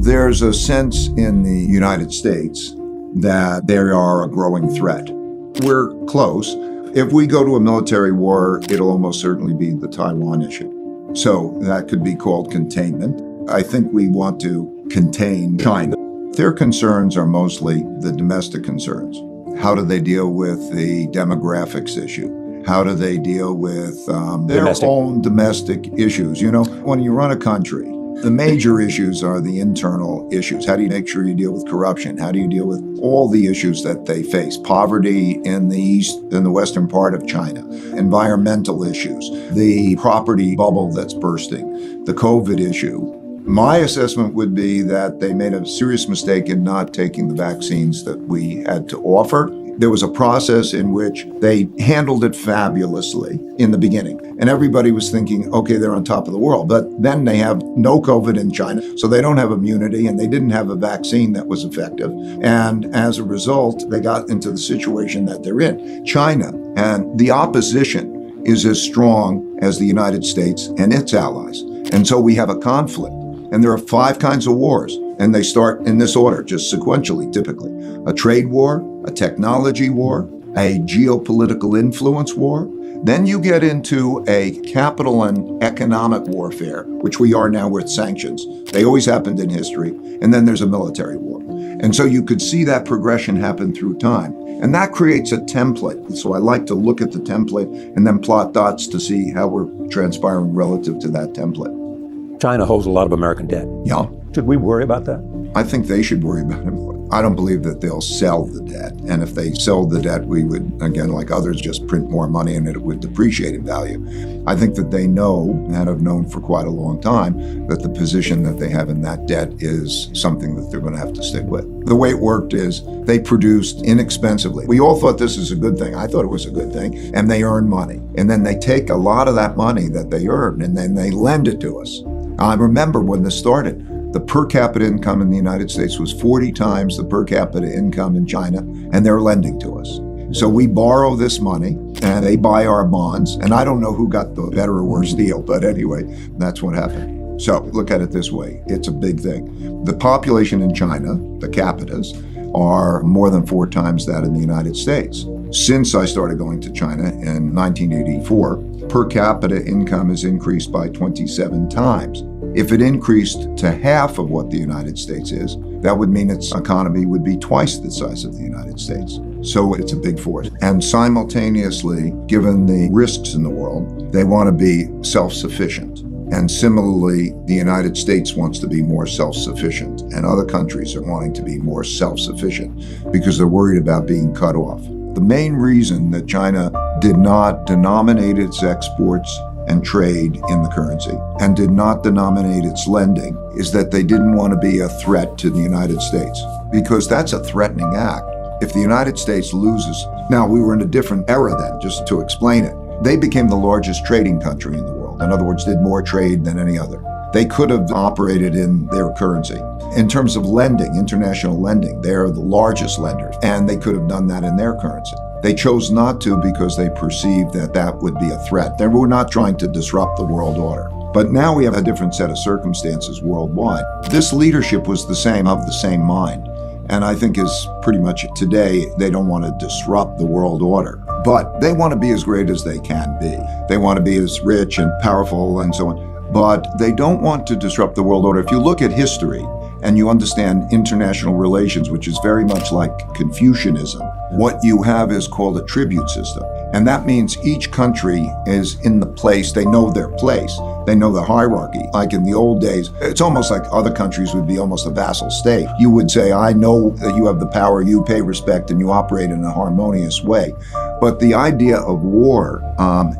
There's a sense in the United States that they are a growing threat. We're close. If we go to a military war, it'll almost certainly be the Taiwan issue. So that could be called containment. I think we want to contain China. Their concerns are mostly the domestic concerns. How do they deal with the demographics issue? How do they deal with their own domestic issues? You know, when you run a country, the major issues are the internal issues. How do you make sure you deal with corruption? How do you deal with all the issues that they face? Poverty in the east, in the western part of China, environmental issues, the property bubble that's bursting, the COVID issue. My assessment would be that they made a serious mistake in not taking the vaccines that we had to offer. There was a process in which they handled it fabulously in the beginning. And everybody was thinking, okay, they're on top of the world. But then they have no COVID in China, so they don't have immunity, and they didn't have a vaccine that was effective. And as a result, they got into the situation that they're in. China and the opposition is as strong as the United States and its allies. And so we have a conflict. And there are 5 kinds of wars, and they start in this order, just sequentially, typically. A trade war, a technology war, a geopolitical influence war. Then you get into a capital and economic warfare, which we are now with sanctions. They always happened in history. And then there's a military war. And so you could see that progression happen through time. And that creates a template. So I like to look at the template and then plot dots to see how we're transpiring relative to that template. China holds a lot of American debt. Yeah. Should we worry about that? I think they should worry about it. I don't believe that they'll sell the debt. And if they sell the debt, we would, again, like others, just print more money and it would depreciate in value. I think that they know, and have known for quite a long time, that the position that they have in that debt is something that they're going to have to stick with. The way it worked is they produced inexpensively. We all thought this is a good thing. I thought it was a good thing. And they earn money. And then they take a lot of that money that they earn and then they lend it to us. I remember when this started, the per capita income in the United States was 40 times the per capita income in China, and they're lending to us. So we borrow this money, and they buy our bonds, and I don't know who got the better or worse deal, but anyway, that's what happened. So look at it this way. It's a big thing. The population in China, the capitas, are more than 4 times that in the United States. Since I started going to China in 1984, per capita income has increased by 27 times. If it increased to half of what the United States is, that would mean its economy would be twice the size of the United States. So it's a big force. And simultaneously, given the risks in the world, they want to be self-sufficient. And similarly, the United States wants to be more self-sufficient, and other countries are wanting to be more self-sufficient because they're worried about being cut off. The main reason that China did not denominate its exports and trade in the currency and did not denominate its lending is that they didn't want to be a threat to the United States, because that's a threatening act. If the United States loses, now we were in a different era then, just to explain it. They became the largest trading country in the world. In other words, did more trade than any other. They could have operated in their currency. In terms of lending, international lending, they're the largest lenders, and they could have done that in their currency. They chose not to because they perceived that that would be a threat. They were not trying to disrupt the world order. But now we have a different set of circumstances worldwide. This leadership was the same, of the same mind. And I think is pretty much today, they don't want to disrupt the world order. But they want to be as great as they can be. They want to be as rich and powerful and so on. But they don't want to disrupt the world order. If you look at history and you understand international relations, which is very much like Confucianism, what you have is called a tribute system. And that means each country is in the place, they know their place, they know the hierarchy. Like in the old days, it's almost like other countries would be almost a vassal state. You would say, I know that you have the power, you pay respect, and you operate in a harmonious way. But the idea of war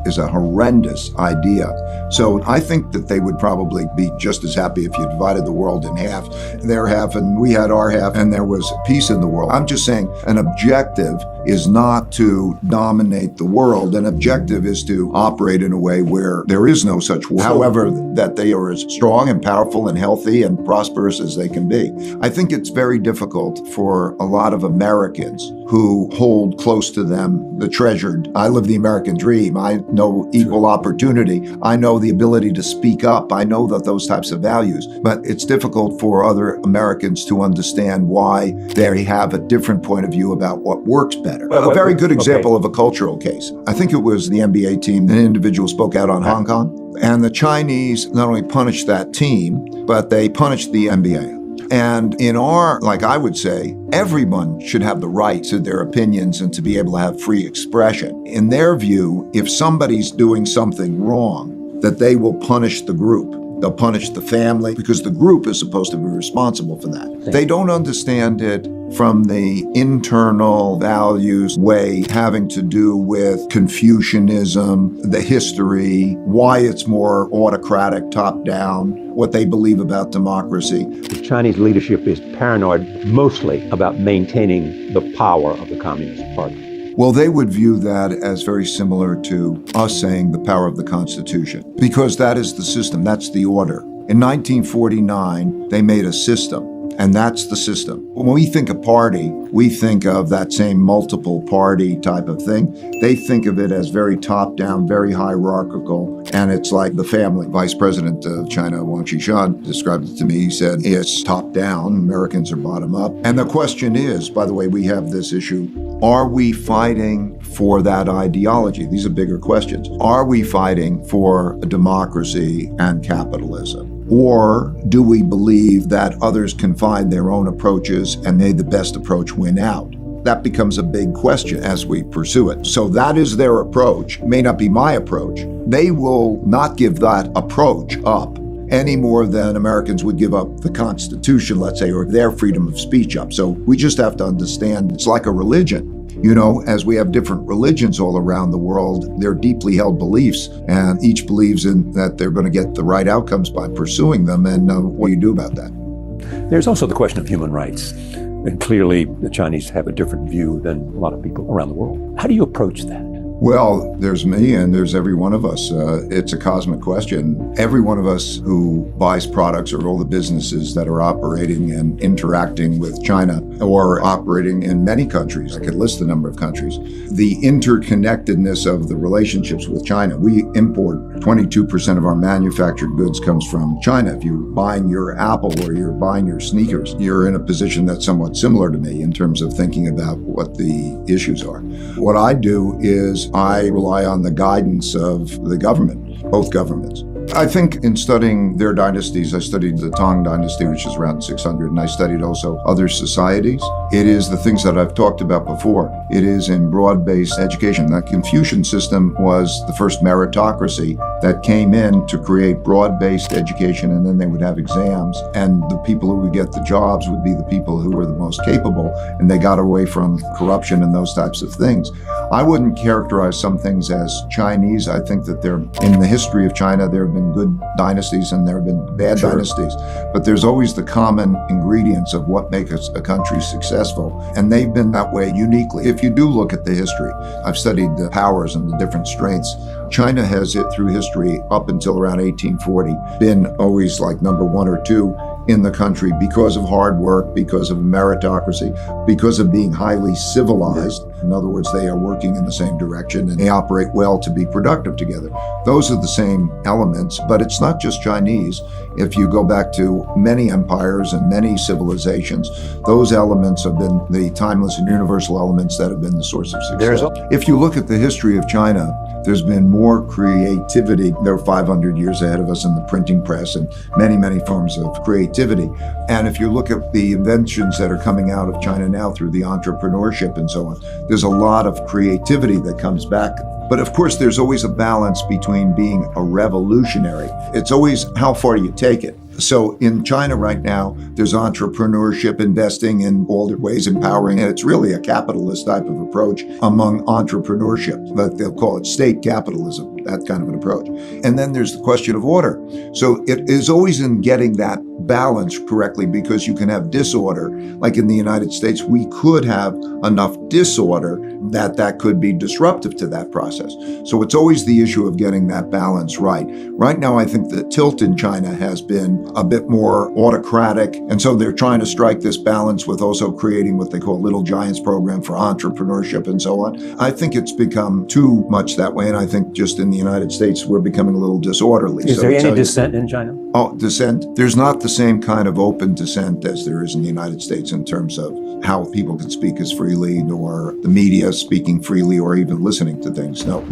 is a horrendous idea. So I think that they would probably be just as happy if you divided the world in half, their half and we had our half, and there was peace in the world. I'm just saying an objective is not to dominate the world. An objective is to operate in a way where there is no such war. However, that they are as strong and powerful and healthy and prosperous as they can be. I think it's very difficult for a lot of Americans who hold close to them the treasured, I live the American dream, team. I know equal opportunity. I know the ability to speak up. I know that those types of values. But it's difficult for other Americans to understand why they have a different point of view about what works better. A very good example of a cultural case. I think it was the NBA team. An individual spoke out on Hong Kong. And the Chinese not only punished that team, but they punished the NBA. And in our, like I would say, everyone should have the right to their opinions and to be able to have free expression. In their view, if somebody's doing something wrong, that they will punish the group. They'll punish the family because the group is supposed to be responsible for that. They don't understand it from the internal values way having to do with Confucianism, the history, why it's more autocratic, top-down, what they believe about democracy. The Chinese leadership is paranoid mostly about maintaining the power of the Communist Party. Well, they would view that as very similar to us saying the power of the Constitution, because that is the system, that's the order. In 1949, they made a system, and that's the system. When we think of party, we think of that same multiple party type of thing. They think of it as very top-down, very hierarchical, and it's like the family. Vice President of China, Wang Qishan, described it to me. He said, it's top-down, Americans are bottom-up. And the question is, by the way, we have this issue, are we fighting for that ideology? These are bigger questions. Are we fighting for a democracy and capitalism? Or do we believe that others can find their own approaches and may the best approach win out? That becomes a big question as we pursue it. So that is their approach. It may not be my approach. They will not give that approach up any more than Americans would give up the Constitution, let's say, or their freedom of speech up. So we just have to understand it's like a religion. You know, as we have different religions all around the world, they're deeply held beliefs, and each believes in that they're going to get the right outcomes by pursuing them. And what do you do about that? There's also the question of human rights. And clearly, the Chinese have a different view than a lot of people around the world. How do you approach that? Well, there's me and there's every one of us. It's a cosmic question. Every one of us who buys products or all the businesses that are operating and interacting with China or operating in many countries, I could list the number of countries, the interconnectedness of the relationships with China. We import 22% of our manufactured goods comes from China. If you're buying your Apple or you're buying your sneakers, you're in a position that's somewhat similar to me in terms of thinking about what the issues are. What I do is I rely on the guidance of the government, both governments. I think in studying their dynasties, I studied the Tang dynasty, which is around 600, and I studied also other societies. It is the things that I've talked about before. It is in broad-based education. That Confucian system was the first meritocracy that came in to create broad-based education, and then they would have exams, and the people who would get the jobs would be the people who were the most capable, and they got away from corruption and those types of things. I wouldn't characterize some things as Chinese. I think that in the history of China, there have been good dynasties and there have been bad dynasties, but there's always the common ingredients of what makes a country successful, and they've been that way uniquely. If you do look at the history, I've studied the powers and the different strengths. China has, through history, up until around 1840, been always like number one or two in the country because of hard work, because of meritocracy, because of being highly civilized. In other words, they are working in the same direction and they operate well to be productive together. Those are the same elements, but it's not just Chinese. If you go back to many empires and many civilizations, those elements have been the timeless and universal elements that have been the source of success. If you look at the history of China, there's been more creativity. They're 500 years ahead of us in the printing press and many, many forms of creativity. And if you look at the inventions that are coming out of China now through the entrepreneurship and so on, there's a lot of creativity that comes back. But of course, there's always a balance between being a revolutionary. It's always how far do you take it? So in China right now, there's entrepreneurship, investing in all the ways, empowering, and it's really a capitalist type of approach among entrepreneurship, but they'll call it state capitalism. that kind of an approach. And then there's the question of order. So it is always in getting that balance correctly, because you can have disorder. Like in the United States, we could have enough disorder that could be disruptive to that process. So it's always the issue of getting that balance right. Right now, I think the tilt in China has been a bit more autocratic. And so they're trying to strike this balance with also creating what they call Little Giants program for entrepreneurship and so on. I think it's become too much that way. And I think just in the United States, we're becoming a little disorderly. Is there any dissent in China? Oh, dissent? There's not the same kind of open dissent as there is in the United States in terms of how people can speak as freely, nor the media speaking freely, or even listening to things. No.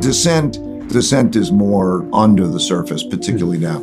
Dissent is more under the surface, particularly now.